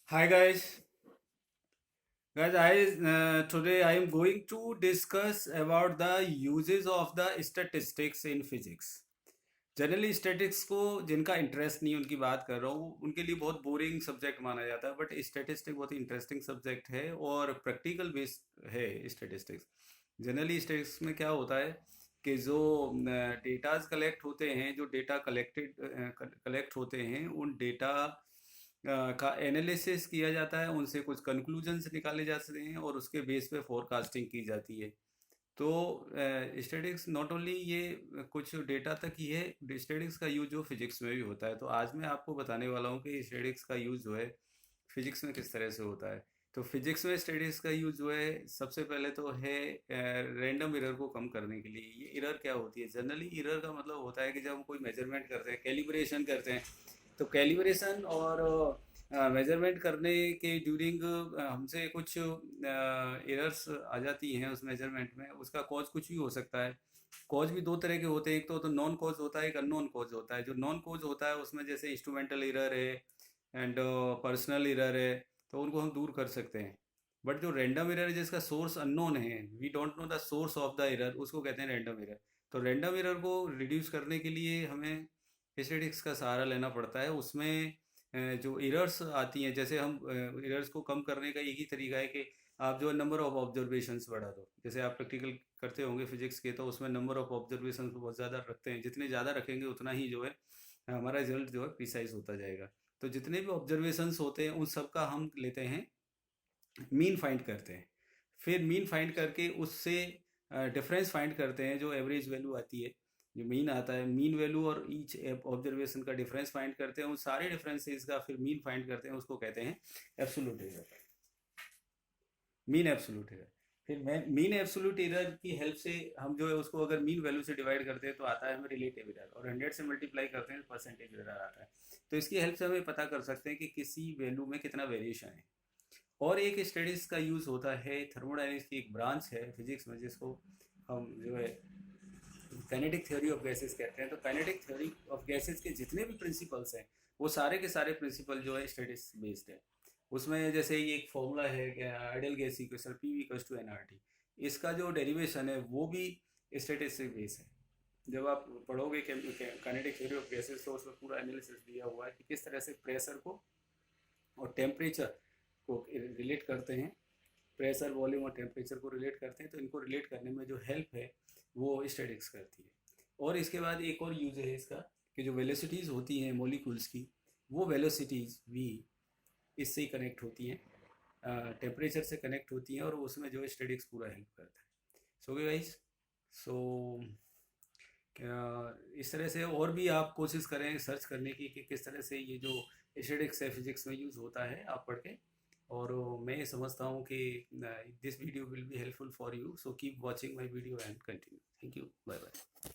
Hi guys. Today I am going to discuss about the uses of the statistics in physics. Generally statics को जिनका interest नहीं उनकी बात कर रहा हूँ, उनके लिए बहुत बोरिंग सब्जेक्ट माना जाता है, बट स्टैटिस्टिक्स बहुत इंटरेस्टिंग सब्जेक्ट है और प्रैक्टिकल बेस्ड है स्टैटिस्टिक्स। जनरली स्टैटिस्टिक्स में क्या होता है कि जो डेटाज कलेक्ट होते हैं, जो डेटा कलेक्ट होते हैं, उन डेटा का एनालिसिस किया जाता है, उनसे कुछ कंक्लूजन्स निकाले जाते हैं और उसके बेस पे फोरकास्टिंग की जाती है। तो स्टैटिक्स नॉट ओनली ये कुछ डेटा तक ही है, स्टैटिक्स का यूज जो फिजिक्स में भी होता है। तो आज मैं आपको बताने वाला हूँ कि स्टैटिक्स का यूज जो है फिजिक्स में किस तरह से होता है। तो फिजिक्स में स्टैटिक्स का यूज जो है, सबसे पहले तो है रैंडम एरर को कम करने के लिए। ये एरर क्या होती है? जनरली एरर का मतलब होता है कि जब हम कोई मेजरमेंट करते हैं, कैलिब्रेशन करते हैं, तो कैलिब्रेशन और मेजरमेंट करने के ड्यूरिंग हमसे कुछ एरर्स आ जाती हैं उस मेजरमेंट में। उसका कॉज कुछ भी हो सकता है। कॉज भी दो तरह के होते हैं, एक तो नॉन कॉज होता है, एक अननोन कॉज होता है। जो नॉन कॉज होता है उसमें जैसे इंस्ट्रूमेंटल एरर है एंड पर्सनल एरर है, तो उनको हम दूर कर सकते हैं। बट जो रैंडम एरर है जिसका सोर्स अननोन है, we don't know the source of the error, उसको कहते हैं रैंडम एरर। तो रैंडम एरर को रिड्यूस करने के लिए हमें स्टैटिस्टिक्स का सहारा लेना पड़ता है। उसमें जो एरर्स आती हैं, जैसे हम एरर्स को कम करने का एक ही तरीका है कि आप जो नंबर ऑफ ऑब्जर्वेशंस बढ़ा दो। जैसे आप प्रैक्टिकल करते होंगे फिजिक्स के, तो उसमें नंबर ऑफ ऑब्जर्वेशंस बहुत ज़्यादा रखते हैं। जितने ज़्यादा रखेंगे उतना ही जो है हमारा रिजल्ट जो है प्रिसाइज होता जाएगा। तो जितने भी ऑब्जर्वेशंस होते हैं उन सब का हम लेते हैं, मीन फाइंड करते हैं। फिर मीन फाइंड करके उससे डिफरेंस फाइंड करते हैं, जो एवरेज वैल्यू आती है, जो मीन आता है। मीन वैल्यू और ईच ऑब्जर्वेशन का डिफरेंस फाइंड करते हैं, उन सारे डिफरेंसेस का फिर मीन फाइंड करते हैं, उसको कहते हैं absolute error, mean absolute error. फिर मीन एब्सोल्यूट एरर की हेल्प से हम जो है उसको अगर मीन वैल्यू से डिवाइड करते हैं तो आता है हमें रिलेटिव एरर, और 100 से मल्टीप्लाई करते हैं तो परसेंटेज एरर आता है। तो इसकी हेल्प से हमें पता कर सकते हैं कि किसी वैल्यू में कितना वेरिएशन है। और एक स्टडीज का यूज़ होता है, थर्मोडायनेमिक्स की एक ब्रांच है फिजिक्स में, जिसको हम जो है काइनेटिक थ्योरी ऑफ गैसेस कहते हैं। तो काइनेटिक थ्योरी ऑफ गैसेस के जितने भी प्रिंसिपल्स हैं, वो सारे के सारे प्रिंसिपल जो है स्टैटिस्टिक्स बेस्ड है। उसमें जैसे ये एक फॉर्मूला है ideal gas equation P equals to N R T, इसका जो डेरिवेशन है वो भी स्टैटिस्टिक्स बेस्ड है। जब आप पढ़ोगे काइनेटिक थ्योरी ऑफ गैसेस, तो उसमें पूरा एनालिसिस दिया हुआ है कि किस तरह से प्रेशर को और टेम्परेचर को रिलेट करते हैं। प्रेशर, वॉल्यूम और टेम्परेचर को रिलेट करते हैं, तो इनको रिलेट करने में जो हेल्प है वो स्टैटिक्स करती है। और इसके बाद एक और यूज है इसका, कि जो वेलोसिटीज़ होती हैं मॉलिक्यूल्स की, वो वेलोसिटीज़ भी इससे ही कनेक्ट होती हैं, टेम्परेचर से कनेक्ट होती हैं, और उसमें जो है स्टैटिक्स पूरा हेल्प करता है। सो गाइस, सो इस तरह से और भी आप कोशिश करें सर्च करने की कि किस तरह से ये जो स्टैटिक्स है फिजिक्स में यूज़ होता है, आप पढ़ के। और मैं ये समझता हूँ कि this video will be helpful for you, so keep watching my video and continue. Thank you, bye bye.